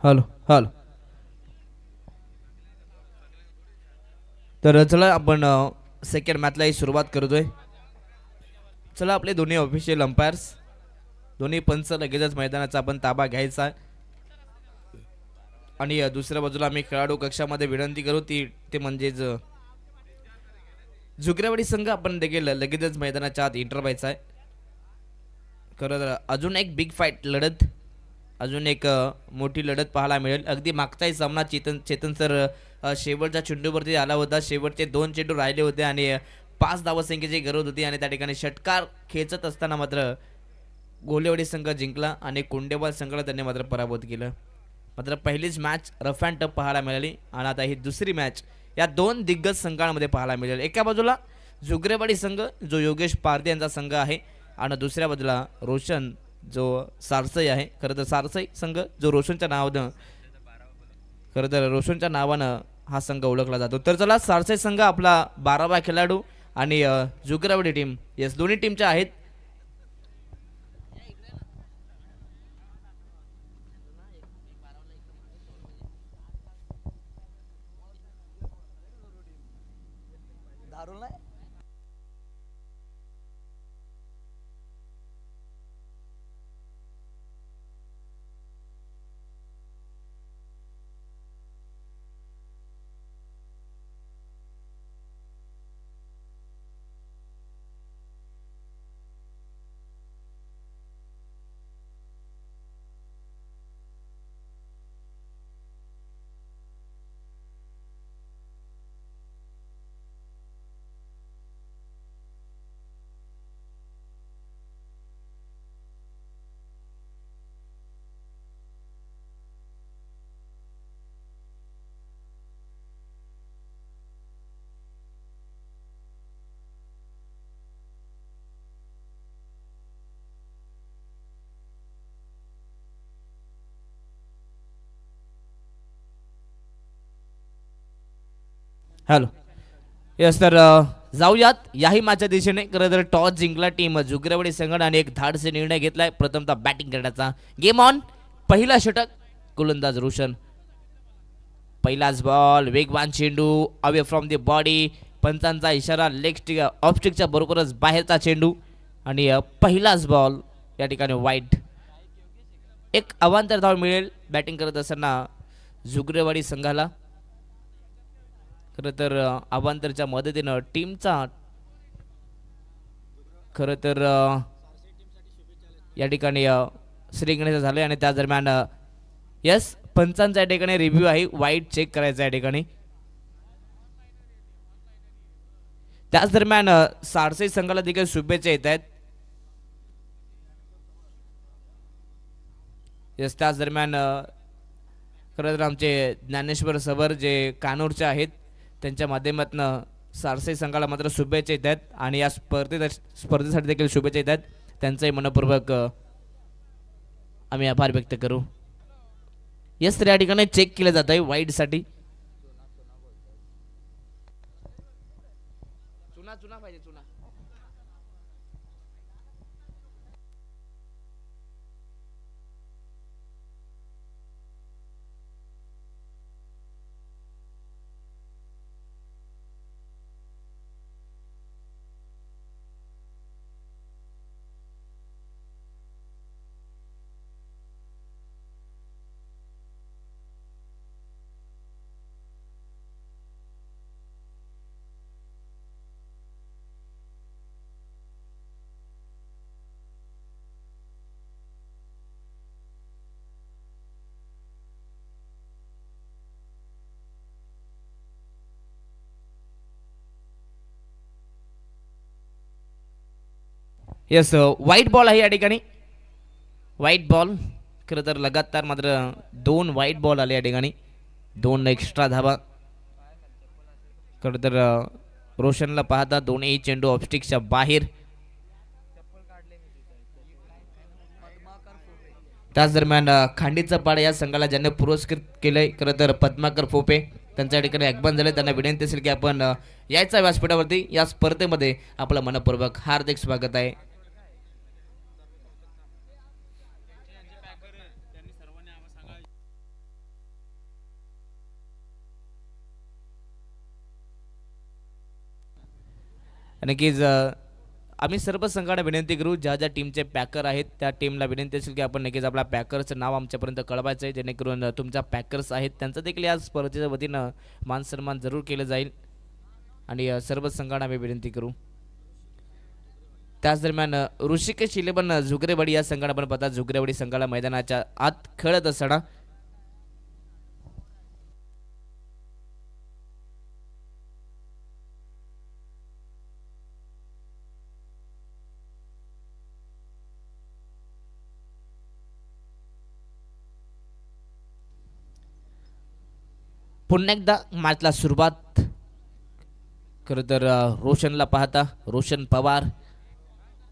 Hello hello. तर चला आपण सेकंड मॅचलाही सुरुवात करतोय. चला आपले दोन्ही ऑफिशियल अंपायर्स दोन्ही पंच लगेचच मैदानाचा आपण ताबा घ्यायचा आणि दुसऱ्या बाजूला आम्ही खेळाडू कक्षामध्ये विनंती करू ती ते म्हणजेच जुगरेवाडी संघ आपण देखील लगेचच मैदानाच्या आत एंटर व्हायचा आहे. खरं तर अजून एक बिग फाईट लढत अजून एक मोठी लढत पाहायला मिळेल. अगदी मागचाही सामना चेतन सर शेवटच्या चेंडूवरती आला होता. शेवटचे 2 चेंडू राहिले होते आणि 5 धावसंख्येची गरज होती आणि त्या ठिकाणी षटकार खेचत असताना मात्र गोलेवाडी संघ जिंकला आणि कुंडेवाल संघाला त्यांनी मात्र पराभूत केलं. मात्र पहिलीच मॅच रफ अँड टफ पाहायला मिळाली आणि आता ही दुसरी मॅच या दोन दिग्गज संघांमध्ये पाहायला मिळेल. एका बाजूला जुगरेवाडी संघ जो योगेश पारदे यांचा संघ आहे आणि दुसऱ्या बाजूला रोशन जो सारसई आहे. खरं तर सारसई संघ जो रोशनच्या नावानं हा संघ ओळखला जातो. तर चला सारसई संघ आपला 12वा खेळाडू आणि जुगरेवाडी टीम येस दोन्ही टीमच्या आहेत. हॅलो येस तर जाऊयात याही मॅचच्या दिशेने. खरं तर टॉस जिंकला टीम जुगरेवाडी संघ आणि एक धाडसे निर्णय घेतलाय प्रथमतः बॅटिंग करण्याचा. Game on. पहिला षटक गोलंदाज रोशन. पहिलाच बॉल वेगवान चेंडू अवे फ्रॉम द बॉडी. पंचांचा इशारा लेग स्टिक ऑफ स्टिकच्या बरोबरच बाहेरचा चेंडू आणि पहिलाच बॉल या ठिकाणी वाईट. एक अवांतर धाव मिळेल बॅटिंग करत असताना जुगरेवाडी संघाला. खरं तर अवांतरच्या मदतीनं टीमचा खरं तर या ठिकाणी श्रीगणेश झाले आणि त्या दरम्यान यस पंचांचा या ठिकाणी रिव्ह्यू आहे वाईट चेक करायचा या ठिकाणी. त्याच दरम्यान सारसई संघाला देखील शुभेच्छा येत आहेत. यस त्याच दरम्यान खरं तर आमचे ज्ञानेश्वर सबर जे कानूरचे आहेत त्यांच्या माध्यमातून सारसई संघाला मात्र शुभेच्छा येत आहेत आणि या स्पर्धेसाठी देखील शुभेच्छा येत आहेत. त्यांचंही मनपूर्वक आम्ही आभार व्यक्त करू. यस तर या ठिकाणी चेक केलं जात आहे वाईडसाठी. चुना चुना पाहिजे चुना. यस वाईट बॉल आहे या ठिकाणी. वाईट बॉल. खरं तर लगातार मात्र 2 वाईट बॉल आले या ठिकाणी. 2 एक्स्ट्रा धावा. खरं तर रोशनला पाहता दोन्ही चेंडू ऑफस्टिकच्या बाहेर. त्याच दरम्यान खांडीचा पाड या संघाला ज्यांनी पुरस्कृत केलंय खरं तर पद्माकर फोपे त्यांच्या ठिकाणी आगमन झाले. त्यांना विनंती असेल की आपण यायचा व्यासपीठावरती. या स्पर्धेमध्ये आपलं मनपूर्वक हार्दिक स्वागत आहे. नक्कीच आम्ही सर्व संघांना विनंती करू, ज्या ज्या टीमचे पॅकर आहेत त्या टीमला विनंती असेल की आपण नक्कीच आपल्या पॅकरचं नाव आमच्यापर्यंत कळवायचं आहे, जेणेकरून तुमच्या पॅकर्स आहेत त्यांचं देखील या स्पर्धेच्या वतीनं मान सन्मान जरूर केलं जाईल आणि सर्व संघांना आम्ही विनंती करू. त्याच दरम्यान ऋषिकेश इलेव्हन झुगरेवाडी या संघाला आपण पाहता, झुगरेवाडी संघाला मैदानाच्या आत खेळत असताना पुन्हा एकदा मॅचला सुरुवात. खरं तर रोशनला पाहता, रोशन पवार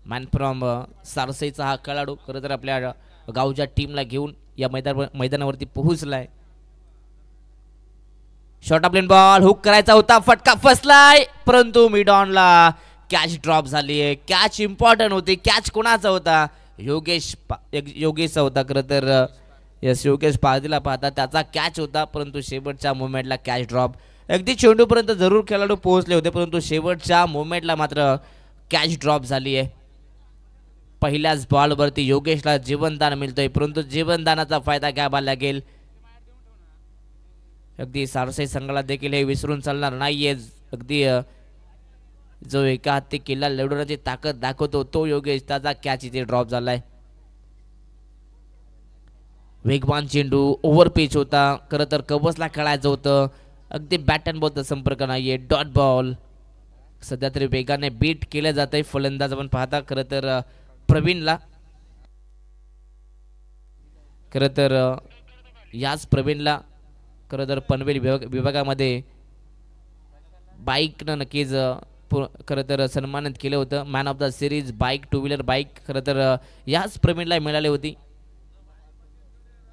मॅन फ्रॉम सारसईचा हा खेळाडू खरं तर आपल्या गावच्या टीमला घेऊन या मैदानावरती पोहोचलाय. शॉर्ट प्लेन बॉल हुक करायचा होता, फटका फसलाय, परंतु मिडॉनला कॅच ड्रॉप झाली आहे. कॅच इम्पॉर्टंट होती. कॅच कोणाचा होता? योगेशचा होता. खरं तर यस योगेश पारदीला पाहता त्याचा कॅच होता, परंतु शेवटच्या मुवमेंटला कॅच ड्रॉप. अगदी चेंडूपर्यंत जरूर खेळाडू पोहोचले होते, परंतु शेवटच्या मुवमेंटला मात्र कॅच ड्रॉप झाली आहे. पहिल्याच बॉलवरती योगेशला जीवनदान मिळतोय, परंतु जीवनदानाचा फायदा घ्यावा लागेल. अगदी सारसाई संघाला देखील हे विसरून चालणार नाहीये. अगदी जो एका हाती किल्ला लढवण्याची ताकद दाखवतो तो योगेश, त्याचा कॅच इथे ड्रॉप झालाय. वेगवान चेंडू, ओव्हर पिच होता, खरं तर कवचला खेळायचं होतं. अगदी बॅट अँड बॉलचा संपर्क नाहीये. Dot ball. सध्या तरी वेगाने बीट केलं जात आहे. फलंदाज आपण पाहता खरं तर प्रवीणला. खरं तर याच प्रवीणला खरं तर पनवेल विभागामध्ये बाईकनं नक्कीच खरं तर सन्मानित केलं होतं. Man of the series bike, two wheeler bike खरं तर याच प्रवीणला मिळाली होती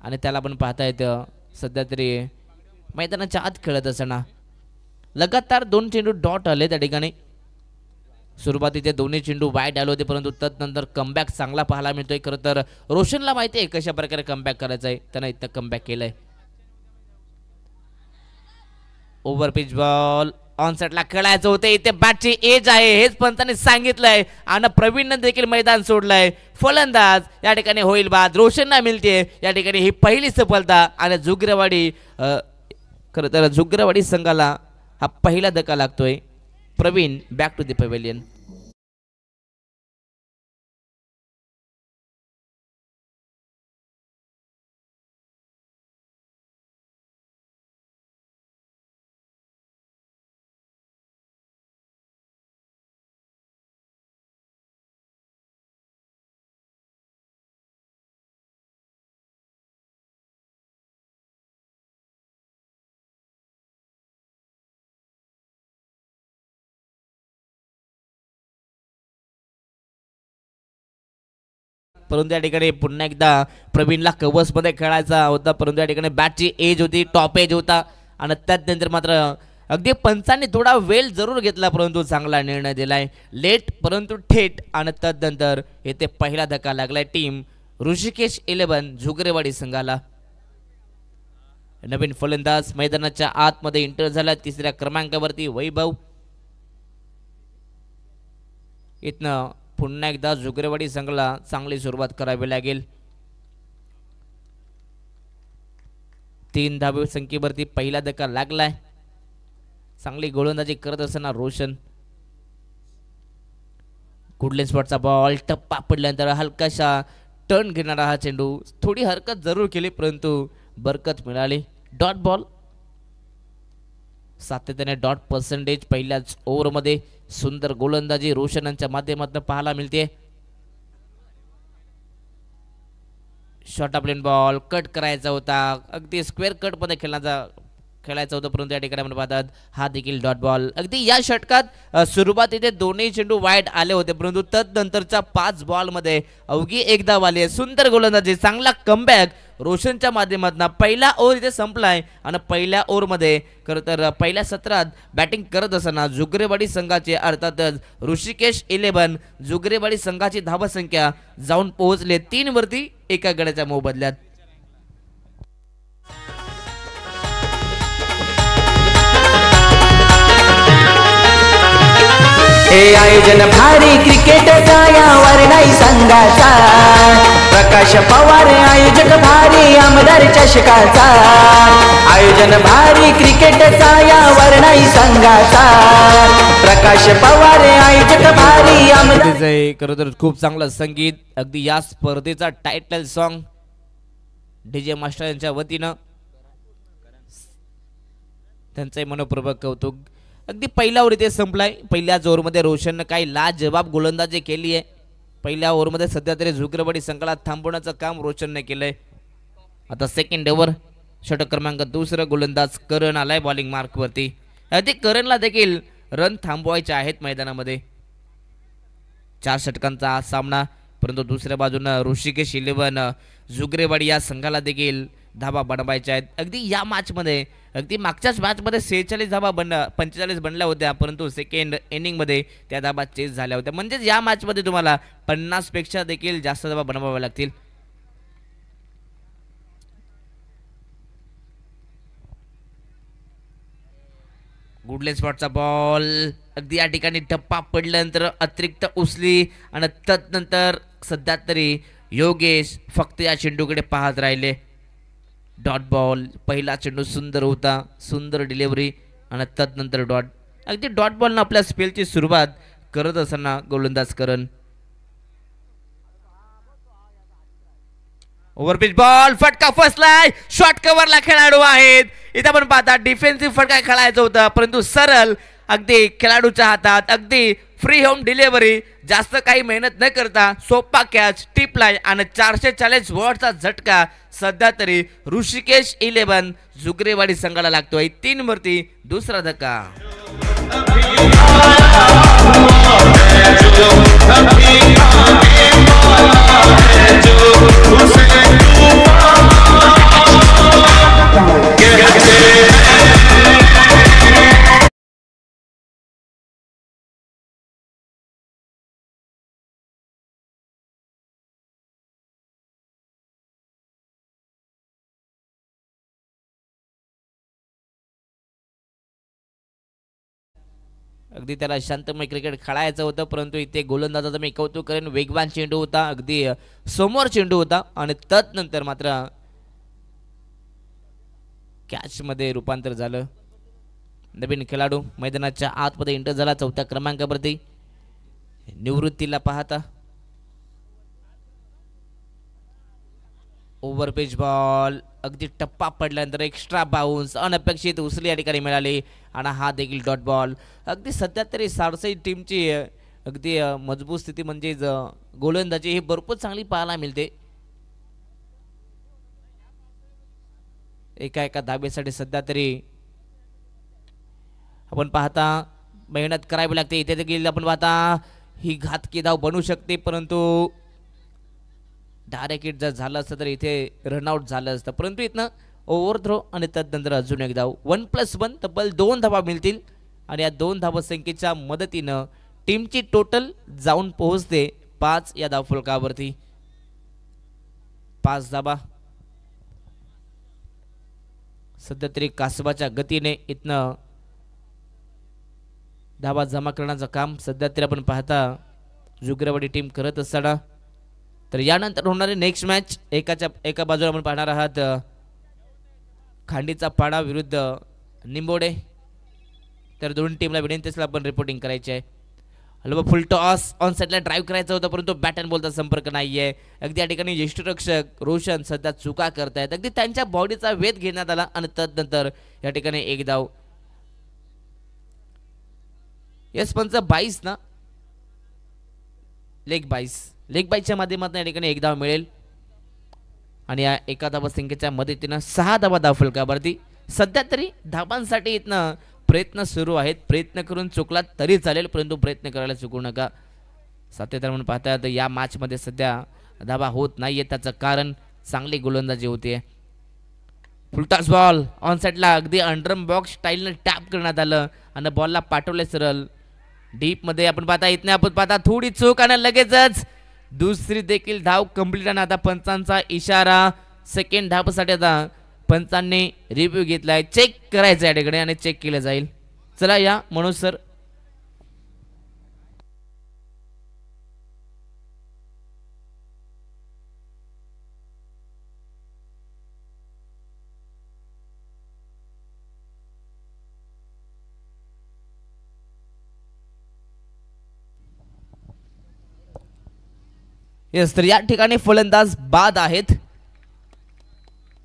आणि त्याला पण पाहता येतं सध्या तरी मैदानाच्या आत खेळत असताना. लगातार 2 चेंडू डॉट आले त्या ठिकाणी. सुरुवातीचे दोन्ही चेंडू वाईट आले होते, परंतु तदनंतर कमबॅक चांगला पाहायला मिळतोय. खरं तर रोशनला माहिती आहे कशा प्रकारे कमबॅक करायचं आहे, त्यानं इथं कमबॅक केलंय. ओव्हर पिच बॉल ऑन सेटला खेळायचं होते. इथे बॅटची एज आहे हेच पंतांनी सांगितलंय आणि प्रवीणनं देखील मैदान सोडलंय. फलंदाज या ठिकाणी होईल बाद. रोशनला मिळते या ठिकाणी ही पहिली सफलता आणि झुगरेवाडी खरं तर झुगरेवाडी संघाला हा पहिला धक्का लागतोय. Praveen back to the pavilion. परंतु या ठिकाणी पुन्हा एकदा प्रवीणला कव्हर्समध्ये खेळायचा होता, परंतु या ठिकाणी बॅटची एज होती, टॉप एज होता आणि त्यानंतर मात्र अगदी पंचांनी थोडा वेळ जरूर घेतला, परंतु चांगला निर्णय दिलाय. लेट परंतु थेट आणि त्यानंतर येथे पहिला धक्का लागलाय टीम ऋषिकेश 11 झुगरेवाडी संघाला. नवीन फलंदाज मैदानाच्या आतमध्ये एंटर झाला. तिसऱ्या क्रमांकावरती वैभव. इथनं पुन्हा एकदा झुगरेवाडी संघाला चांगली सुरुवात करावी लागेल. 3 धावे संख्येवरती पहिला धक्का लागलाय. चांगली गोलंदाजी करत असताना रोशन. गुडलेन स्पॉटचा बॉल टप्पा पडल्यानंतर हलकाशा टर्न घेणारा हा चेंडू. थोडी हरकत जरूर केली परंतु बरकत मिळाली. Dot ball. सातत्याने डॉट पर्सेंटेज पहिल्याच ओव्हरमध्ये. सुंदर गोलंदाजी रोशनांच्या माध्यमातून पाहायला मिळते. शॉर्ट प्लेन बॉल कट करायचा होता, अगदी स्क्वेअर कट मध्ये खेळायचा होता, परंतु या ठिकाणी आपण पाहतात हा देखील डॉट बॉल. अगदी या षटकात सुरुवातीचे दोन्ही चेंडू वाईट आले होते, परंतु तदनंतरच्या 5 बॉलमध्ये अवघी एक धाव आली आहे. सुंदर गोलंदाजी, चांगला कमबॅक रोशनच्या माध्यमातून. पहिला ओव्हर इथे संपलाय आणि पहिल्या ओव्हरमध्ये खरं तर पहिल्या सत्रात बॅटिंग करत असताना झुगरेवाडी संघाचे अर्थातच ऋषिकेश 11 झुगरेवाडी संघाची धावसंख्या जाऊन पोहोचले 3 वरती एका गड्याच्या मोबदल्यात. AI आयोजन भारी क्रिकेटचा यावर नाही संघाचा प्रकाश पवार आयोजक भारी आमदार चषकाचा आयोजन भारी क्रिकेटचा यावर नाही संघाचा प्रकाश पवार आयोजक भारी आमदार खरं तर खूप चांगलं संगीत अगदी या स्पर्धेचा टायटल सॉन्ग डीजे मास्टर यांच्या वतीनं त्यांचे मनपूर्वक कौतुक अगदी पहिला ओव्हर इथे संपलाय पहिल्याच ओव्हरमध्ये रोशननं काही लाजवाब गोलंदाजी केली आहे पहिल्या ओव्हरमध्ये सध्या तरी झुकरवाडी संघाला थांबवण्याचं काम रोशनने केलंय आता सेकंड ओव्हर षटक क्रमांक दुसरं गोलंदाज करण आलाय बॉलिंग मार्कवरती अगदी करणला देखील रन थांबवायचे आहेत मैदानामध्ये 4 षटकांचा हा सामना परंतु दुसऱ्या बाजूनं ऋषिकेश 11 जुगरेवाडी या संघाला देखील धाबा बनवायच्या आहेत अगदी या मॅचमध्ये अगदी मागच्याच मॅचमध्ये 46 धाबा 45 बनल्या होत्या परंतु सेकंड इनिंगमध्ये त्या धाबा चेस झाल्या होत्या म्हणजेच या मॅचमध्ये तुम्हाला 50 पेक्षा देखील जास्त धाबा बनवाव्या लागतील गुडले स्पॉटचा बॉल अगदी या ठिकाणी टप्पा पडल्यानंतर अतिरिक्त उसली आणि तदनंतर सध्या तरी योगेश फक्त या चेंडूकडे पाहत राहिले डॉट बॉल पहिला चेंडू सुंदर होता सुंदर डिलिव्हरी आणि तदनंतर डॉट अगदी डॉट बॉलनं आपल्या स्पेलची सुरुवात करत असताना गोलंदाज करण ओव्हरपिच बॉल फटका फसलाय शॉर्ट कव्हरला खेळाडू आहेत इथे आपण पाहता डिफेन्सिव्ह फटका खेळायचा होता परंतु सरळ अगदी खेळाडूच्या हातात अगदी फ्री होम डिलिव्हरी जास्त काही मेहनत न करता सोपा कॅच टिपलाय आणि 440 वॉटचा झटका सध्या तरी ऋषिकेश 11 जुगरेवाडी संघाला लागतोय 3 वरती दुसरा धक्का अगदी त्याला शांतमय क्रिकेट खेळायचं होतं परंतु इथे गोलंदाजाचं मी कौतुक करेन वेगवान चेंडू होता अगदी समोर चेंडू होता आणि तदनंतर मात्र कॅच मध्ये रूपांतर झालं नवीन खेळाडू मैदानाच्या आतमध्ये एंटर झाला 4थ्या क्रमांकावरती निवृत्तीला पाहता ओव्हरपिच बॉल अगदी टप्पा पडल्यानंतर एक्स्ट्रा बाउन्स अनपेक्षित उसली या ठिकाणी मिळाली आणि हा देखील डॉट बॉल अगदी सध्या तरी सारसाई टीमची अगदी मजबूत स्थिती म्हणजे गोलंदाजी ही भरपूर चांगली पाहायला मिळते एका धाब्यासाठी सध्या तरी आपण पाहता मेहनत करावी लागते इथे देखील आपण पाहता ही घातकी धाव बनू शकते परंतु डायरेक्ट हिट जर झालं असतं तर इथे रनआउट झालं असतं परंतु इथनं ओव्हर थ्रो आणि तदनंतर अजून एक धाव 1+1 तब्बल 2 धावा मिळतील आणि या 2 धावा संख्येच्या मदतीनं टीमची टोटल जाऊन पोहोचते 5 या धावफलकावरती 5 धावा सध्या तरी कासबाच्या गतीने इथनं धावा जमा करण्याचं काम सध्या तरी आपण पाहता जुगरेवाडी टीम करत असताना तर यानंतर होणारी नेक्स्ट मॅच एका बाजूला आपण पाहणार आहात खांडीचा पाडा विरुद्ध निंबोडे तर दोन टीमला विनंती असेल आपण रिपोर्टिंग करायची आहे हलवा फुल टॉस ऑन साइडला ड्राईव्ह करायचा होता परंतु बॅट अँड बॉलचा संपर्क नाहीये अगदी या ठिकाणी यष्टीरक्षक रोशन सध्या चुका करतायत अगदी त्यांच्या बॉडीचा वेध घेण्यात आला आणि तदनंतर या ठिकाणी एक धाव यस पंच 22 ना लेग 22च्या माध्यमातून या ठिकाणी एक धाव मिळेल आणि या एका धावा संख्येच्या मदतीनं 6 धावा धावफलकावरती सध्या तरी धावांसाठी इथनं प्रयत्न सुरू आहेत प्रयत्न करून चुकला तरी चालेल परंतु प्रयत्न करायला चुकू नका सातत्याने म्हणून पाहता तर या मॅच मध्ये सध्या धावा होत नाहीये त्याचं कारण चांगली गोलंदाजी होते फुलटॉस बॉल ऑन साइडला अगदी अंडरम बॉक्स स्टाईलने टॅप करण्यात आलं आणि बॉलला पाठवले सरळ डीप मध्ये आपण पाहता इथने आपण पाहता थोडी चूक आणि लगेचच दुसरी देखील धाव कंप्लीट आणि आता पंचांचा इशारा सेकंड धावसाठी आता पंचांनी रिव्ह्यू घेतलाय चेक करायचं या ठिकाणी आणि चेक केलं जाईल चला या मनोज सर येस, तर या ठिकाणी फलंदाज बाद आहेत.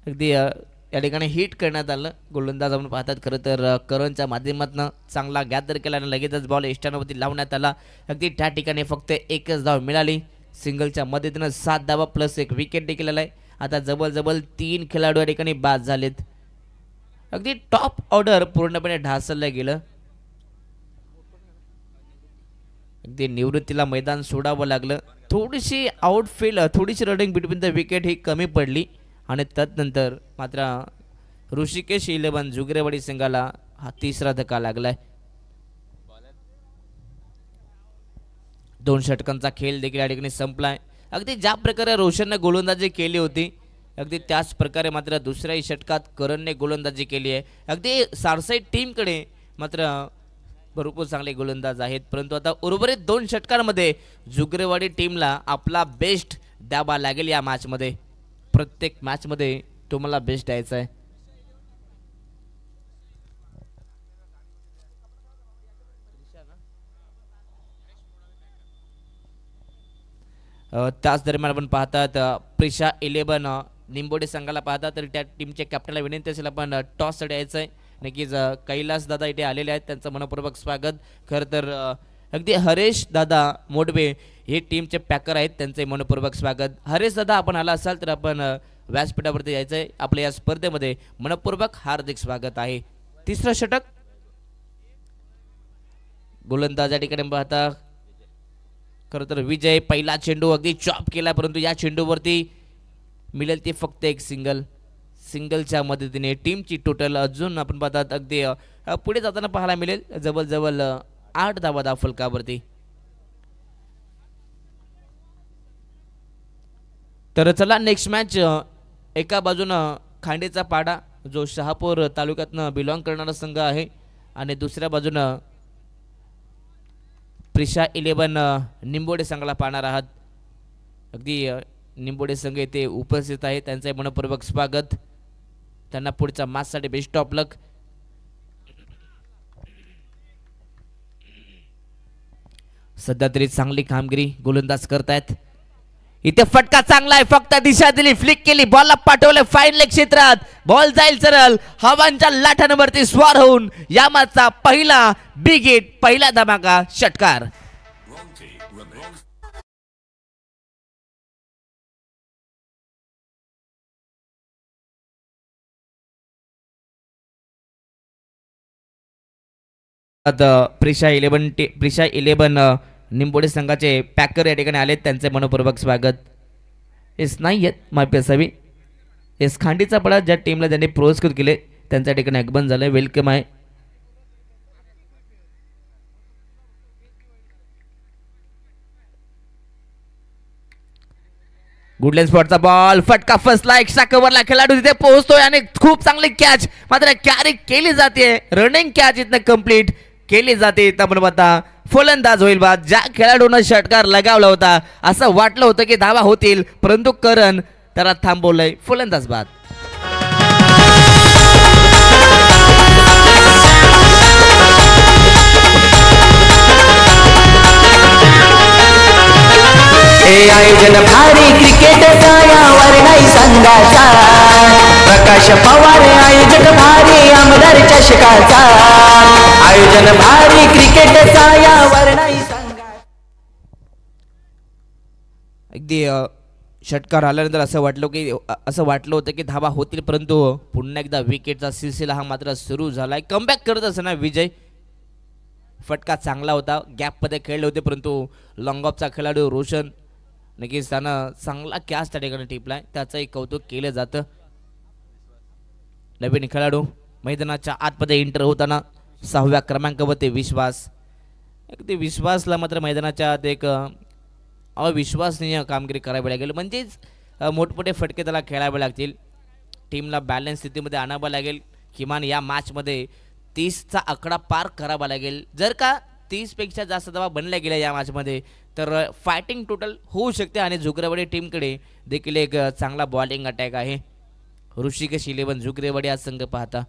अगदी या ठिकाणी हिट करण्यात आलं. गोलंदाज आपण पाहतात खरं तर करणच्या माध्यमातून चांगला गॅदर केला आणि लगेचच बॉल यष्टांवरती लावण्यात आला. अगदी त्या ठिकाणी फक्त एकच धाव मिळाली. सिंगलच्या मदतीनं 7 धावा प्लस 1 विकेट देखील आलाय. आता जवळ 3 खेळाडू या ठिकाणी बाद झालेत. अगदी टॉप ऑर्डर पूर्णपणे ढासळलं गेलं. अगदी निवृत्तीला मैदान सोडावं लागलं. थोडीशी आउटफील्ड, थोडीशी रनिंग बिटवीन द विकेट ही कमी पडली आणि तदनंतर मात्र ऋषिकेश 11 जुगरेवाडी संघाला हा तिसरा धक्का लागलाय. 2 षटकांचा खेळ देखील या ठिकाणी संपलाय. अगदी ज्या प्रकारे रोशनने गोलंदाजी केली होती अगदी त्याच प्रकारे मात्र दुसऱ्याही षटकात करणने गोलंदाजी केली आहे. अगदी सारसाई टीमकडे मात्र भरपूर चांगले गोलंदाज आहेत, परंतु आता उर्वरित 2 षटकांमध्ये जुगरेवाडी टीमला आपला बेस्ट द्यावा लागेल. या मॅचमध्ये प्रत्येक मॅचमध्ये तुम्हाला बेस्ट द्यायचा आहे. त्याच दरम्यान आपण पाहतात प्रिशा 11 निंबोडे संघाला पाहतात तर त्या टीमच्या कॅप्टनला विनंती असेल आपण टॉस द्यायचं आहे. नक्कीच कैलास दादा इथे आलेले आहेत, त्यांचं मनपूर्वक स्वागत. खरं तर अगदी हरेश दादा मोडवे हे टीमचे पॅकर आहेत, त्यांचे मनपूर्वक स्वागत. हरेश दादा आपण आला असाल तर आपण व्यासपीठावरती यायचं आहे. आपल्या या स्पर्धेमध्ये मनपूर्वक हार्दिक स्वागत आहे. तिसरं षटक गोलंदाज या ठिकाणी पाहता खरं तर विजय. पहिला चेंडू अगदी चॉप केला, परंतु या चेंडूवरती मिळेल ते फक्त एक सिंगल. सिंगलच्या मदतीने टीमची टोटल अजून आपण पाहतात अगदी पुढे जाताना पाहायला मिळेल जवळ 8 धावा फलकावरती. तर चला नेक्स्ट मॅच. एका बाजूनं खांडेचा पाडा जो शहापूर तालुक्यातनं बिलॉंग करणारा संघ आहे आणि दुसऱ्या बाजूनं प्रिशा 11 निंबोडे संघाला पाहणार आहात. अगदी निंबोडे संघ येथे उपस्थित आहे, त्यांचे मनपूर्वक स्वागत. त्यांना पुढच्या मॅचसाठी बेस्ट ऑफ लक. सध्या तरी चांगली कामगिरी गोलंदाज करतायत. इथे फटका चांगला आहे, फक्त दिशा दिली, फ्लिक केली, बॉलला पाठवले फाईन लेग क्षेत्रात. बॉल जाईल सरळ हवांच्या लाटांवरती स्वार होऊन या मॅचचा पहिला बिग हिट, पहिला धमाका षटकार. प्रिशा 11 निंबोडे संघाचे पॅकर या ठिकाणी आलेत, त्यांचे मनपूर्वक स्वागत. येस नाही आहेत माफी असावी. येस खांडीचा पडा ज्या टीमला त्यांनी पुरस्कृत केले त्यांच्या ठिकाणी आगमन झालंय, वेलकम आहे. गुडलँड स्पॉटचा बॉल, फटका फसला, एक्स्ट्रा कव्हरला खेळाडू तिथे पोहोचतोय आणि खूप चांगली कॅच मात्र कॅरी केली जाते. रनिंग कॅच इथनं कंप्लीट केली जाते. आपण पाहता फलंदाज होईल बाद. ज्या खेळाडूनं षटकार लगावला होता असं वाटलं होतं की धावा होतील, परंतु करण त्याला थांबवलंय. फलंदाज बाद. हे आयोजन भारी क्रिकेटचा यावर नाही संघाचा. प्रकाश पवार आयोजक भारी आमदार चषकाचा. आयोजन भारी क्रिकेटचा यावर नाही संघाचा. अगदी षटकार आल्यानंतर असं वाटलं होतं की धावा होतील, परंतु पुन्हा एकदा विकेटचा सिलसिला हा मात्र सुरू झालाय. कमबॅक करत असताना विजय. फटका चांगला होता, गॅपमध्ये खेळले होते, परंतु लॉंग ऑफचा खेळाडू रोशन नक्कीच त्यानं चांगला कॅच त्या ठिकाणी टिपलाय, त्याचंही कौतुक केलं जातं. नवीन खेळाडू मैदानाच्या आतमध्ये एंटर होताना 6व्या क्रमांकावरती विश्वास. अगदी विश्वासला मात्र मैदानाच्या आत एक अविश्वसनीय कामगिरी करावी लागेल, म्हणजेच मोठमोठे फटके त्याला खेळावे लागतील. टीमला बॅलन्स स्थितीमध्ये आणावं लागेल. किमान या मॅचमध्ये 30चा आकडा पार करावा लागेल. जर का 30पेक्षा जास्त धावा बनल्या गेल्या या मॅचमध्ये तर फायटिंग टोटल होऊ शकते आणि जुगरेवाडी टीमकडे देखील एक चांगला बॉलिंग अटॅक आहे. ऋषिकेश 11 जुगरेवाडी हा संघ पाहता.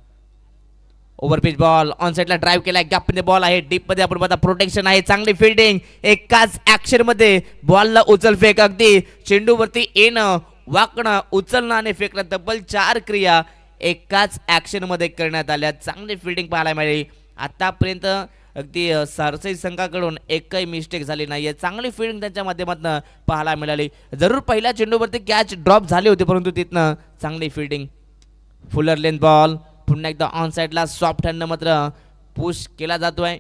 ओव्हरपिच बॉल ऑन साईडला ड्राईव्ह केलाय, गॅपमध्ये बॉल आहे, डीप मध्ये आपण बघता प्रोटेक्शन आहे, चांगली फिल्डिंग, एकाच ऍक्शन मध्ये बॉलला उचल फेक, अगदी चेंडूवरती येणं, वाकणं, उचलणं आणि फेकणं, तब्बल 4 क्रिया एकाच ऍक्शन मध्ये करण्यात आल्या. चांगली फिल्डिंग पाहायला मिळाली. आतापर्यंत अगदी सारसई संघाकडून एकही मिस्टेक झाली नाहीये. चांगली फिल्डिंग त्यांच्या माध्यमातून पाहायला मिळाली. जरूर पहिल्या चेंडूवरती कॅच ड्रॉप झाली होती, परंतु तिथनं चांगली फिल्डिंग. फुलर लेन बॉल पुन्हा एकदा ऑन साईडला सॉफ्ट हँडनं मात्र पुश केला जातोय.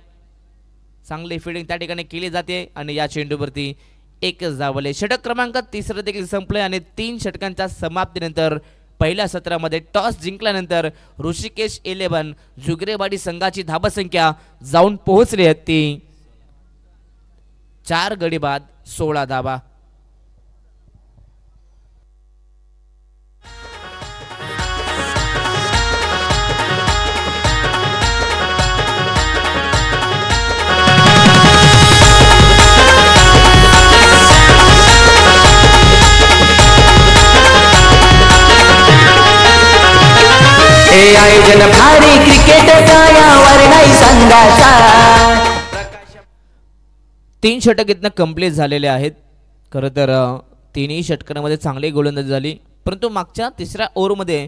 चांगली फिल्डिंग त्या ठिकाणी केली जाते आणि या चेंडूवरती एकच धावले. षटक क्रमांक तिसरं देखील संपले आणि 3 षटकांच्या समाप्तीनंतर पहिल्या सत्रामध्ये टॉस जिंकल्यानंतर ऋषिकेश 11 जुगरेवाडी संघाची धावसंख्या जाऊन पोहोचली होती 4 गडी बाद 16 धावा. हे आयोजन भारी क्रिकेटचा यावर नाही संघाचा. 3 षटक इथनं कंप्लीट झालेले आहेत. खरं तर तिन्ही षटकांमध्ये चांगली गोलंदाजी झाली, परंतु मागच्या तिसऱ्या ओव्हरमध्ये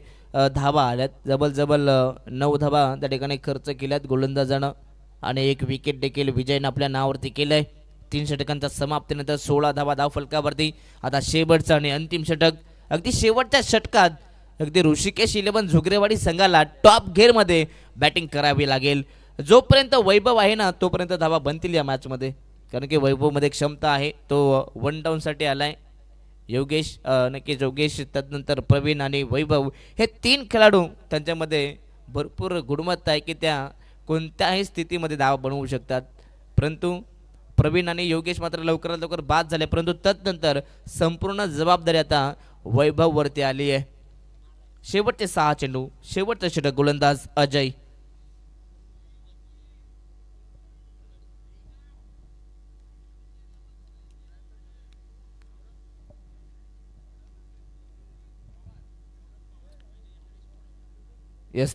धावा आल्यात. जबल 9 धावा त्या ठिकाणी खर्च केल्यात गोलंदाजानं आणि 1 विकेट देखील विजयनं आपल्या नावावरती केलंय. 3 षटकांच्या समाप्तीनंतर 16 धावा धाव फलकावरती. आता शेवटचं आणि अंतिम षटक. अगदी शेवटच्या षटकात अगदी ऋषिकेश 11 जुगरेवाडी संघाला टॉप गिअरमध्ये बॅटिंग करावी लागेल. जोपर्यंत वैभव आहे ना तोपर्यंत धावा बनतील या मॅचमध्ये, कारण की वैभवमध्ये क्षमता आहे. तो 1 डाऊनसाठी आलाय. योगेश नक्कीच योगेश, त्यानंतर प्रवीण आणि वैभव हे 3 खेळाडू त्यांच्यामध्ये भरपूर गुणवत्ता आहे की त्या कोणत्याही स्थितीमध्ये धावा बनवू शकतात. परंतु प्रवीण आणि योगेश मात्र लवकरात लवकर बाद झाले, परंतु तदनंतर संपूर्ण जबाबदारी आता वैभववरती आली आहे. शेवटचे 6 चेंडू, शेवटचा षटक, गोलंदाज अजय.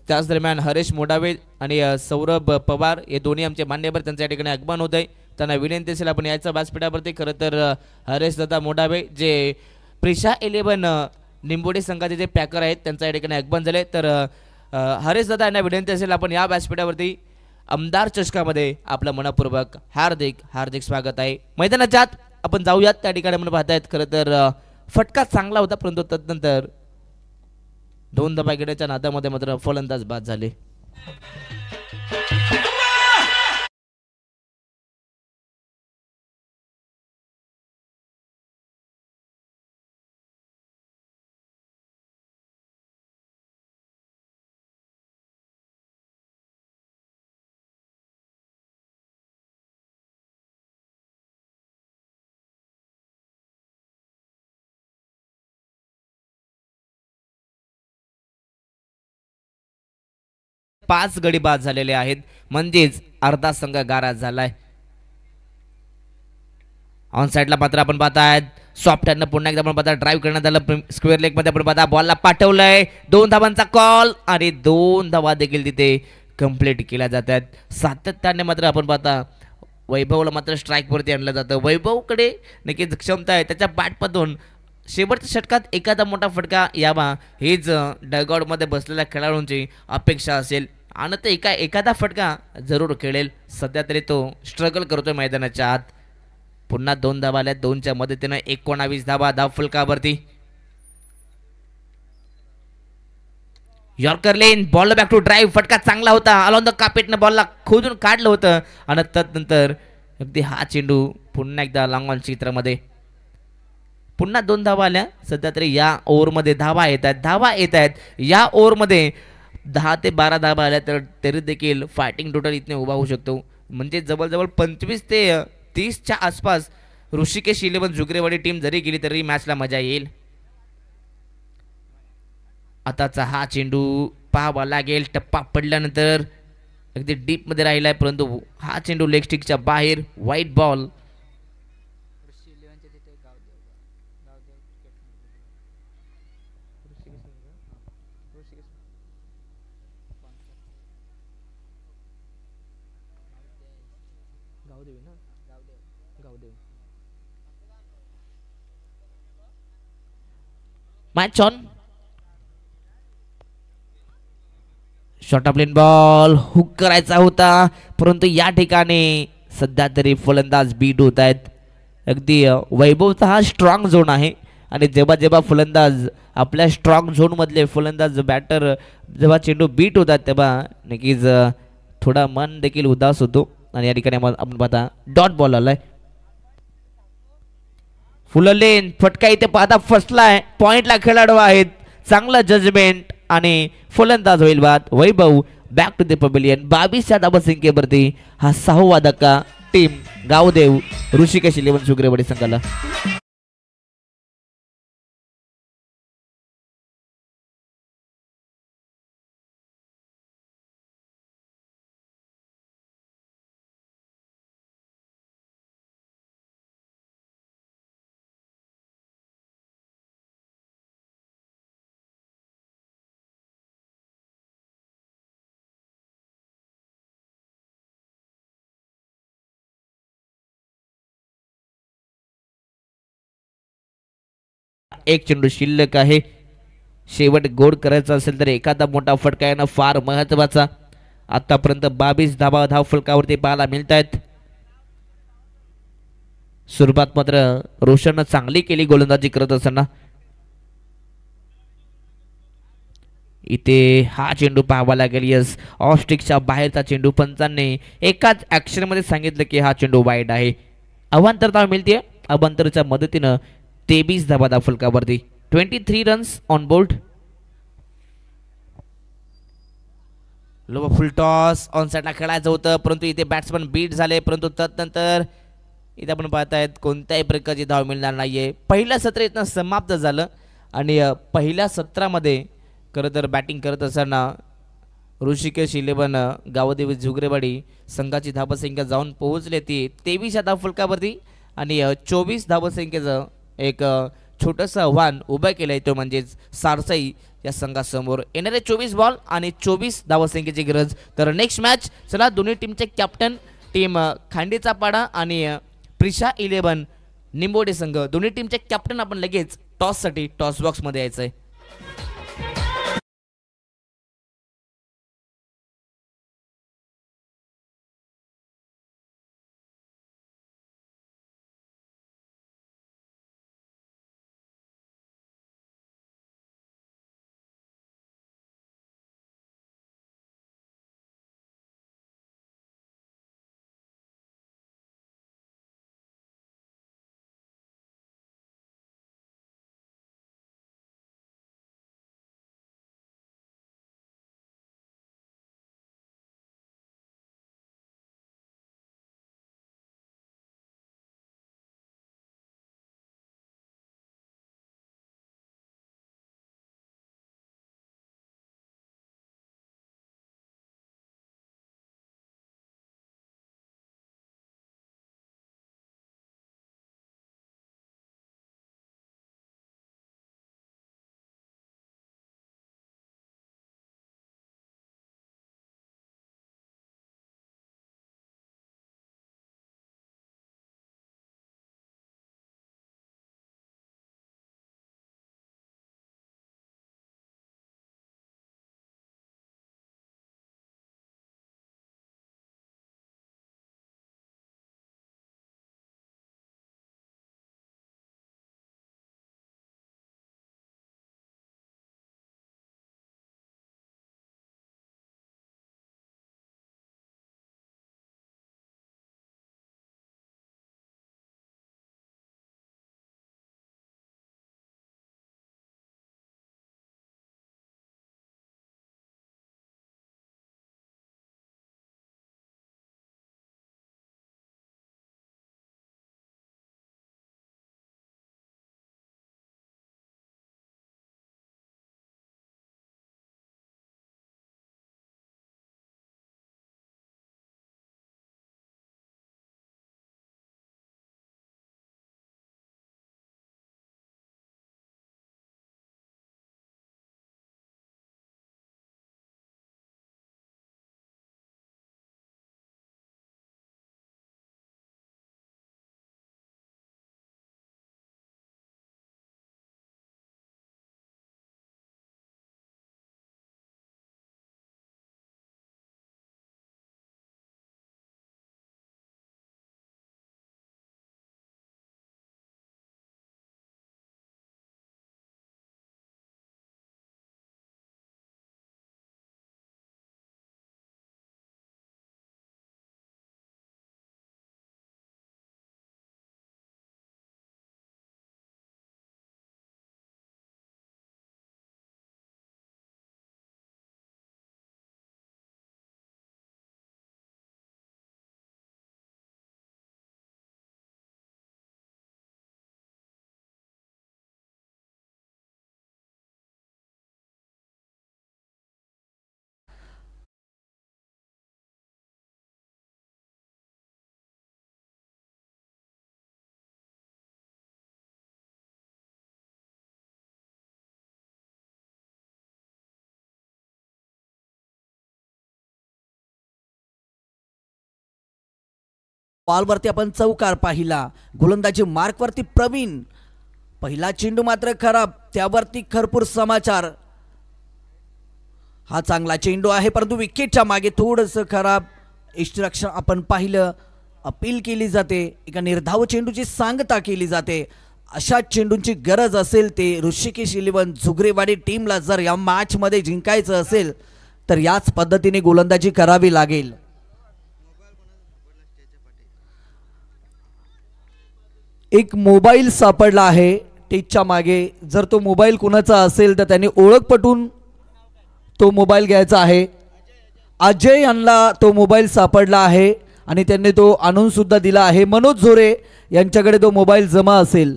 त्याच दरम्यान हरेश मोडावे आणि सौरभ पवार हे दोन्ही आमचे मान्यवर त्यांच्या ठिकाणी आगमन होत आहे. त्यांना विनंती असेल आपण यायचं व्यासपीठावरती. खरं तर हरेश दादा मोडावे जे प्रिशा 11 निंबोडे संघाचे जे पॅकर आहेत त्यांच्या ठिकाणी आगमन झाले. तर हरेश दादा यांना विनंती असेल आपण या व्यासपीठावरती आमदार चषकामध्ये आपलं मनपूर्वक हार्दिक हार्दिक स्वागत आहे. मैदानाच्या आत आपण जाऊयात. त्या ठिकाणी आपण पाहतायत खरं तर फटका चांगला होता, परंतु तदनंतर 2 धावा घेण्याच्या नादामध्ये मात्र फलंदाज बाद झाले. पाच गडी बाद झालेले आहेत, म्हणजेच अर्धा संघ गाराज झालाय. ऑन साइडला मात्र आपण पाहतायत सॉफ्ट हँडनं पुन्हा एकदा आपण पाहता ड्राईव्ह करण्यात आलं. स्क्वेअर लेग मध्ये आपण पाहता बॉलला पाठवलंय. 2 धावांचा कॉल आणि 2 धावा देखील तिथे कंप्लीट केल्या जातात. सातत्याने मात्र आपण पाहता वैभवला मात्र स्ट्राईक वरती आणलं जातं. वैभवकडे नक्कीच क्षमता आहे, त्याच्या बॅटमधून शेवटच्या षटकात एखादा मोठा फटका यावा हीच डगआउटमध्ये बसलेल्या खेळाडूंची अपेक्षा असेल आणि ते एखादा फटका जरूर खेळेल. सध्या तरी तो स्ट्रगल करतोय मैदानाच्या आत. पुन्हा 2 धावा आल्या, 2च्या मदतीनं 19 धावा धाव फलकावरती. Yorker length ball back to drive, फटका चांगला होता. अलॉन द कार्पेटनं बॉलला खोदून काढलं होतं आणि तदनंतर अगदी हा चेंडू पुन्हा एकदा लॉंग ऑन चित्रामध्ये. पुन्हा 2 धावा आल्या. सध्या तरी या ओव्हरमध्ये धावा येत आहेत. या ओव्हरमध्ये 10 ते 12 धावा आल्या तर तरी देखील फायटिंग टोटल इथने उभा होऊ शकतो. म्हणजे जवळजवळ 25 ते 30च्या आसपास ऋषिकेश 11 जुगरेवाडी टीम जरी गेली तरी मॅचला मजा येईल. आताचा हा चेंडू पाहावा लागेल. टप्पा पडल्यानंतर अगदी डीप मध्ये राहिलाय, परंतु हा चेंडू लेग स्टिकच्या बाहेर. वाईट ball. Match on. Short plain ball hook करायचा होता, परंतु या ठिकाणी सध्या तरी फलंदाज बीट होत आहेत. अगदी वैभवचा हा स्ट्रॉंग झोन आहे आणि जेव्हा जेव्हा फलंदाज आपल्या स्ट्रॉंग झोनमधले फलंदाज बॅटर जेव्हा चेंडू बीट होतात तेव्हा नक्कीच थोडा मन देखील उदास होतो. आणि या ठिकाणी आपण पाहता डॉट बॉल आलाय. फुल लेन फटका इथे पाहता फसलाय. पॉइंटला खेळाडू आहेत. चांगलं जजमेंट आणि फलंदाज होईल बाद. वैभव बॅक टू द पवेलियन. 22च्या धावसंख्येवरती हा 6वा धक्का टीम गावदेव ऋषिकेश 11 शुक्रवारी संघाला. एक चेंडू शिल्लक आहे. शेवट गोड करायचा असेल तर एखादा मोठा फटका येणं फार महत्वाचा. आतापर्यंत 22 धाव फलकावरती पाहायला मिळत आहेत. सुरुवात मात्र रोशननं चांगली केली गोलंदाजी करत असताना. इथे हा चेंडू पाहावा लागेल. यस, ऑफ स्टिकच्या बाहेरचा चेंडू. पंचांनी एकाच ऍक्शन मध्ये सांगितलं की हा चेंडू वाईड आहे. अवांतर धाव मिळते. अवांतरच्या मदतीनं 23 धाव फलकावरती. 23 runs on board. Low full toss on साईडला खेळायचं होतं, परंतु इथे बॅट्समन बीट झाले. परंतु तदनंतर इथे आपण पाहतायत कोणत्याही प्रकारची धाव मिळणार नाहीये. पहिलं सत्र इथं समाप्त झालं आणि पहिल्या सत्रामध्ये खरं तर बॅटिंग करत असताना ऋषिकेश 11 गावदेवी झुगरेवाडी संघाची धावसंख्या जाऊन पोहोचली ती 23 धाव फलकावरती आणि 24 धावसंख्येचं एक छोटंसं आव्हान उभं केलंय, तो म्हणजेच सारसाई या संघासमोर. येणारे 24 बॉल आणि 24 धावसंख्येची गरज. तर नेक्स्ट मॅच चला दोन्ही टीमचे कॅप्टन टीम खांडेचा पाडा आणि प्रिशा 11 निंबोडे संघ दोन्ही टीमचे कॅप्टन आपण लगेच टॉससाठी टॉस बॉक्समध्ये यायचंय. बॉलवरती आपण चौकार पाहिला. गोलंदाजी मार्कवरती प्रवीण. पहिला चेंडू मात्र खराब, त्यावरती भरपूर समाचार. हा चांगला चेंडू आहे परंतु विकेटच्या मागे थोडंसं खराब इन्स्ट्रक्शन आपण पाहिलं. अपील केली जाते, एका निर्धाव चेंडूची सांगता केली जाते. अशा चेंडूंची गरज असेल ते ऋषिकेश 11 झुगरेवाडी टीमला जर या मॅच मध्ये जिंकायचं असेल तर याच पद्धतीने गोलंदाजी करावी लागेल. एक मोबाईल सापडला आहे टेजच्या मागे. जर तो मोबाईल कुणाचा असेल तर त्यांनी ओळख पटवून तो मोबाईल घ्यायचा आहे. अजय यांना तो मोबाईल सापडला आहे आणि त्यांनी तो आणून सुद्धा दिला आहे. मनोज झोरे यांच्याकडे तो मोबाईल जमा असेल.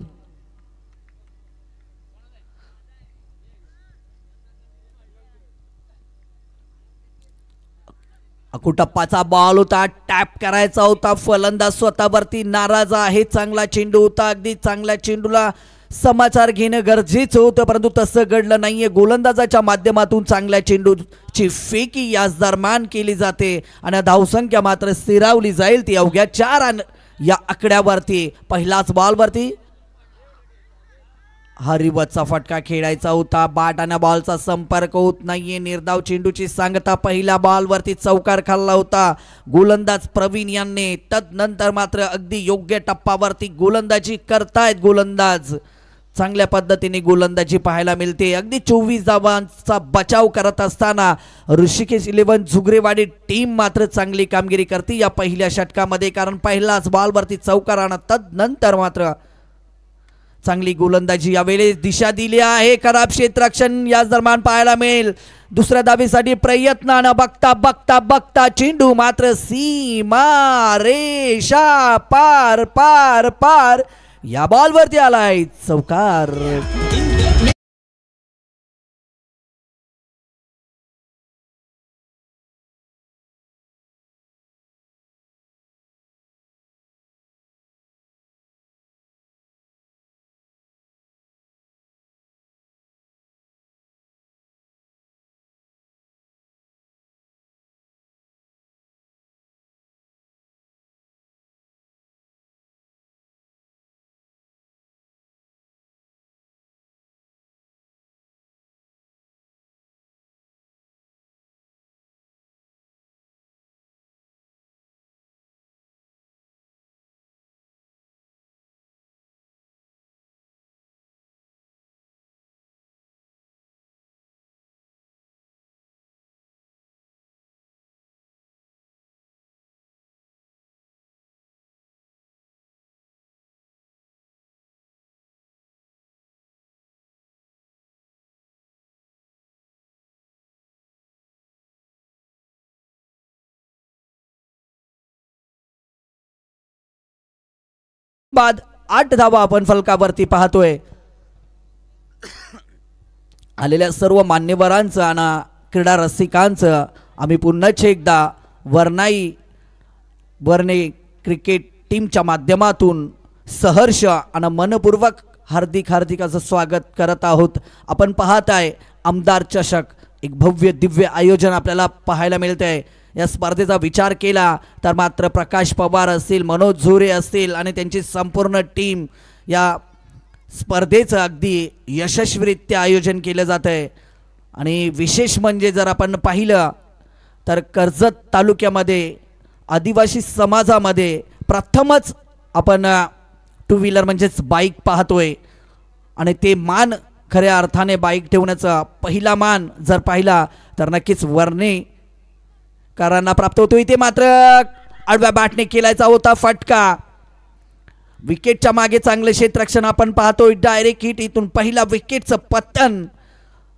अकुटप्पाचा बॉल होता, टॅप करायचा होता. फलंदाज स्वतःवरती नाराज आहे. चांगला चेंडू होता, अगदी चांगल्या चेंडूला समाचार घेणं गरजेचं होतं परंतु तसं घडलं नाहीये. गोलंदाजाच्या माध्यमातून चांगल्या चेंडूची फेकी याच दरम्यान केली जाते आणि धावसंख्या मात्र स्थिरावली जाईल ती अवघ्या 4 या आकड्यावरती. पहिलाच बॉलवरती हरिवतचा फटका खेळायचा होता. बॅट आणि बॉलचा संपर्क होत नाहीये. निर्धाव चेंडूची सांगता. पहिल्या बॉलवरती चौकार खाल्ला होता गोलंदाज प्रवीण यांनी. तदनंतर मात्र अगदी योग्य टप्प्यावरती गोलंदाजी करतायत गोलंदाज. चांगल्या पद्धतीने गोलंदाजी पाहायला मिळते. अगदी 24 धावांचा बचाव करत असताना ऋषिकेश 11 झुगरेवाडी टीम मात्र चांगली कामगिरी करते या पहिल्या षटकामध्ये, कारण पहिलाच बॉलवरती चौकार आणि तदनंतर मात्र चांगली गोलंदाजी यावेळेस दिशा दिली आहे. खराब क्षेत्ररक्षण याच दरम्यान पाहायला मिळेल. दुसऱ्या धावेसाठी प्रयत्न न बघता बघता बघता चेंडू मात्र सीमा रेषा पार पार पार या बॉलवरती आलाय चौकार. बाद 8 धावा आपण फलकावरती पाहतोय. आलेल्या सर्व मान्यवरांचं आणि क्रीडा रसिकांचं आम्ही पुन्हा एकदा वर्णे क्रिकेट टीमच्या माध्यमातून सहर्ष आणि मनपूर्वक हार्दिक हार्दिक असं स्वागत करत आहोत. आपण पाहत आहे आमदार चषक, एक भव्य दिव्य आयोजन आपल्याला पाहायला मिळतंय. या स्पर्धेचा विचार केला तर मात्र प्रकाश पवार असतील, मनोज झोरे असतील आणि त्यांची संपूर्ण टीम या स्पर्धेचं अगदी यशस्वीरित्या आयोजन केलं जात आहे. आणि विशेष म्हणजे जर आपण पाहिलं तर कर्जत तालुक्यामध्ये आदिवासी समाजामध्ये प्रथमच आपण 2 व्हीलर म्हणजेच बाईक पाहतोय आणि ते मान खऱ्या अर्थाने बाईक ठेवण्याचा पहिला मान जर पाहिला तर नक्कीच वर्णेकरांना प्राप्त होतो. इथे मात्र आडव्या बॅटने केलायचा होता फटका. विकेटच्या मागे चांगले क्षेत्ररक्षण आपण पाहतोय. डायरेक्ट हिट, इथून पहिला विकेटचं पतन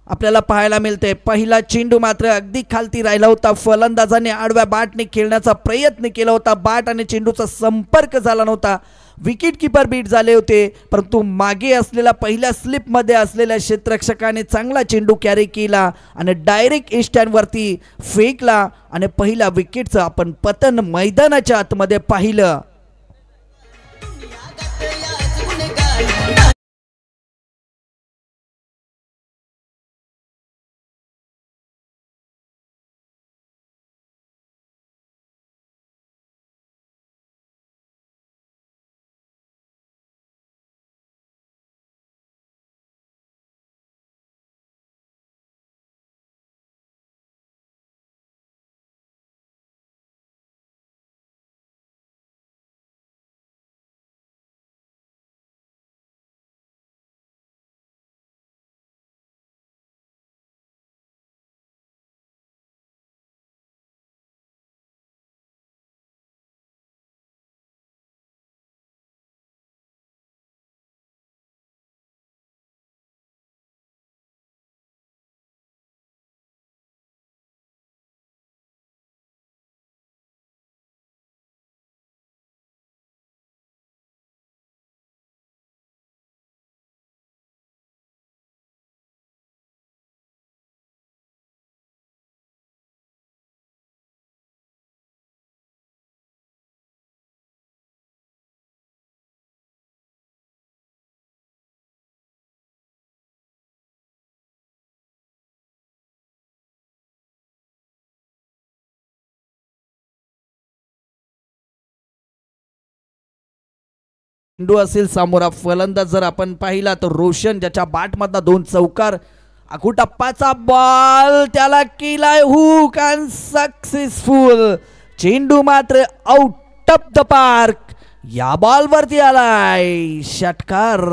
आपल्याला पाहायला मिळते. पहिला चेंडू मात्र अगदी खालती राहिला होता. फलंदाजाने आडव्या बॅटने खेळण्याचा प्रयत्न केला होता. बॅट आणि चेंडूचा संपर्क झाला नव्हता. विकेट किपर बीट झाले होते परंतु मागे असलेल्या पहिल्या स्लिपमध्ये असलेल्या क्षेत्ररक्षकाने चांगला चेंडू कॅरी केला आणि डायरेक्ट स्टँडवरती फेकला आणि पहिल्या विकेटचं आपण पतन मैदानाच्या आतमध्ये पाहिलं. चेंडू असेल समोर फलंदाज जर आपण पाहिला तर रोशन, ज्याच्या बॅट मधला 2 चौकार, आखू टप्पाचा बॉल, त्याला केलाय हुक अँड सक्सेसफुल. चेंडू मात्र आउट ऑफ द पार्क. या बॉल वरती आलाय षटकार.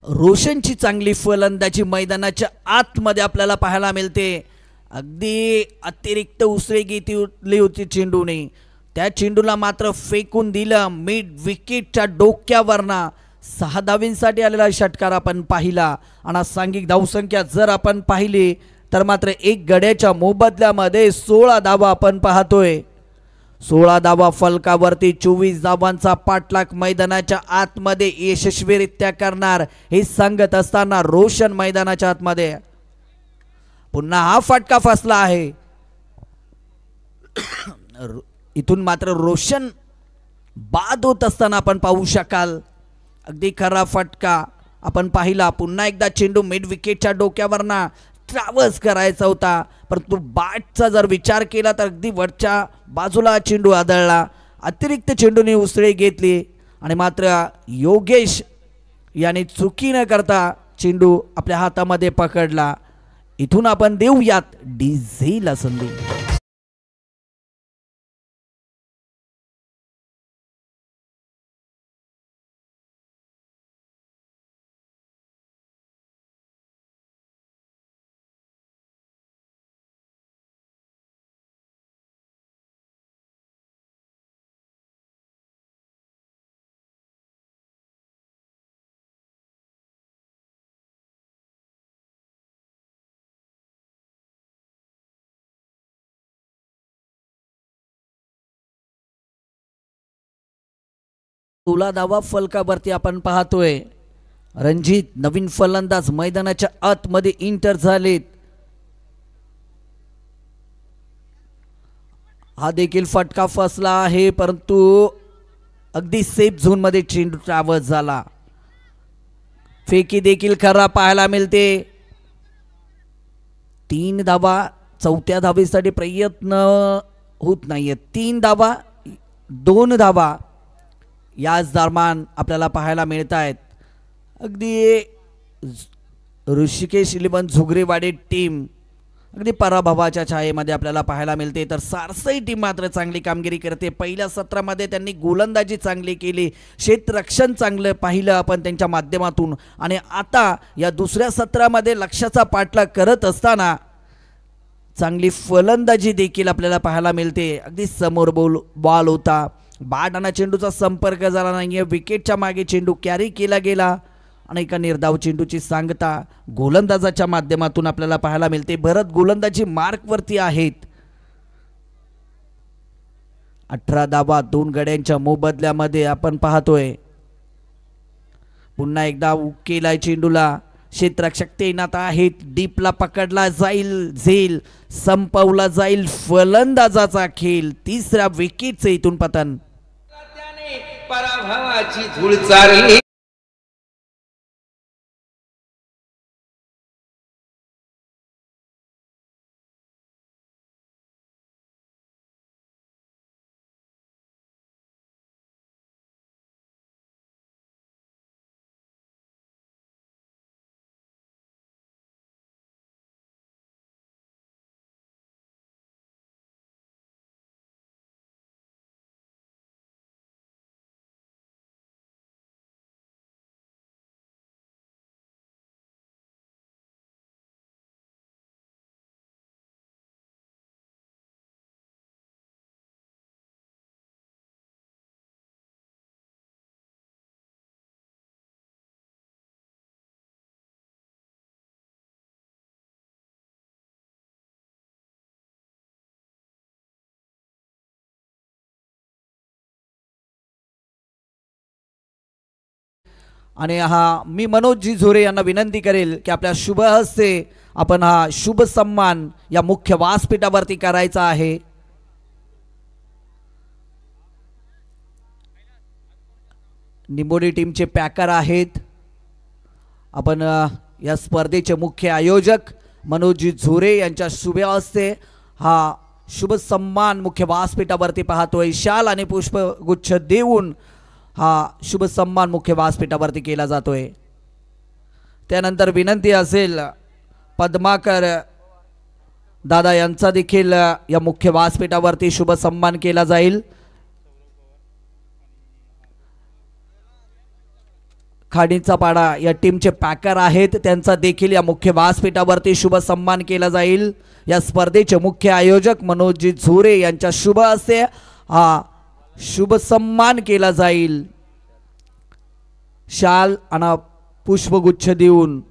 रोशनची चांगली फलंदाजी मैदानाच्या आतमध्ये आपल्याला पाहायला मिळते. अगदी अतिरिक्त उसळी घेतली होती चेंडूने, त्या चेंडूला मात्र फेकून दिलं मिड विकेटच्या डोक्यावरना. 6 धावींसाठी आलेला षटकार आपण पाहिला आणि सांघिक धावसंख्या जर आपण पाहिली तर मात्र 1 गड्याच्या मोबदल्यामध्ये 16 धावा आपण पाहतोय. 16 धावा फलकावरती 24 धावांचा पाठलाग मैदानाच्या आतमध्ये यशस्वीरित्या करणार हे सांगत असताना रोशन मैदानाच्या आतमध्ये. पुन्हा हा फटका फसला आहे. इथून मात्र रोशन बाद होत असताना आपण पाहू शकाल. अगदी खरा फटका आपण पाहिला. पुन्हा एकदा चेंडू मिड विकेटच्या डोक्यावरना ट्रॅव्हल्स करायचा होता, परंतु बॅटचा जर विचार केला तर अगदी वरच्या बाजूला चेंडू आदळला. अतिरिक्त चेंडूने उसळी घेतली आणि मात्र योगेश याने चुकी न करता चेंडू आपल्या हातामध्ये पकडला. इथून आपण देऊयात डीझेला संधी. धावा फलकावरती आपण पाहतोय. रणजित नवीन फलंदाज मैदानाच्या आतमध्ये इंटर झालेत. हा देखील फटका फसला आहे, परंतु अगदी सेफ झोन मध्ये चेंडू ट्रॅव्हल्स झाला. फेकी देखील खरा पाहायला मिळते. 3 धावा, 4थ्या धावेसाठी प्रयत्न होत नाहीये. 3 धावा, 2 धावा याच दरम्यान आपल्याला पाहायला मिळत आहेत. अगदी ऋषिकेश इलेव्हन झुगरेवाडी टीम अगदी पराभवाच्या छायेमध्ये आपल्याला पाहायला मिळते. तर सारसाई टीम मात्र चांगली कामगिरी करते. पहिल्या सत्रामध्ये त्यांनी गोलंदाजी चांगली केली, क्षेत्ररक्षण चांगलं पाहिलं आपण त्यांच्या माध्यमातून, आणि आता या दुसऱ्या सत्रामध्ये लक्ष्याचा पाठलाग करत असताना चांगली फलंदाजी देखील आपल्याला पाहायला मिळते. अगदी समोर बॉल होता, बॅट आणि चेंडूचा संपर्क झाला नाहीये. विकेटच्या मागे चेंडू कॅरी केला गेला आणि एका निर्धाव चेंडूची सांगता गोलंदाजाच्या माध्यमातून आपल्याला पाहायला मिळते. भरत गोलंदाजी मार्कवरती आहेत. 18 धावा 2 गड्यांच्या मोबदल्यामध्ये आपण पाहतोय. पुन्हा एकदा केलाय चेंडूला, क्षेत्ररक्षक तैनात आहेत. डीपला पकडला जाईल, झेल संपवला जाईल. फलंदाजाचा खेळ, 3ऱ्या विकेटचे इथून पतन. पराभवाची धूळ चारली. आणि मी मनोजजी झोरे यांना विनंती करेल की आपल्या शुभ हस्ते आपण हा शुभ सन्मान या मुख्य व्यासपीठावरती करायचा आहे. निंबोडी टीमचे पॅकर आहेत. आपण या स्पर्धेचे मुख्य आयोजक मनोजी झोरे यांच्या शुभ हस्ते हा शुभ सन्मान मुख्य व्यासपीठावरती पाहतोय. शाल आणि पुष्पगुच्छ देऊन हा शुभ सन्मान मुख्य व्यासपीठावरती केला जातोय. त्यानंतर विनंती असेल पद्माकर दादा यांचा देखील या मुख्य व्यासपीठावरती शुभ सन्मान केला जाईल. खाडीचा पाडा या टीमचे पॅकर आहेत, त्यांचा देखील या मुख्य व्यासपीठावरती शुभ सन्मान केला जाईल. या स्पर्धेचे मुख्य आयोजक मनोजी झोरे यांच्या शुभ हस्ते हा शुभ सन्मान केला जाईल. शाल आणि पुष्पगुच्छ देऊन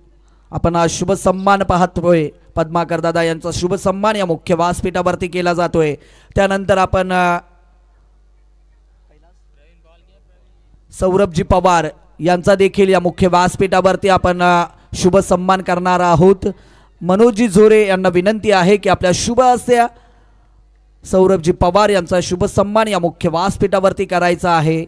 आपण हा शुभ सन्मान पाहतोय. पद्माकर दादा यांचा शुभ सन्मान या मुख्य व्यासपीठावरती केला जातोय. त्यानंतर आपण सौरभजी पवार यांचा देखील या मुख्य व्यासपीठावरती आपण शुभ सन्मान करणार आहोत. मनोजी झोरे यांना विनंती आहे की आपल्या शुभ हस्ते सौरभजी पवार यांचा शुभ सन्मान या मुख्य व्यासपीठावरती करायचा आहे.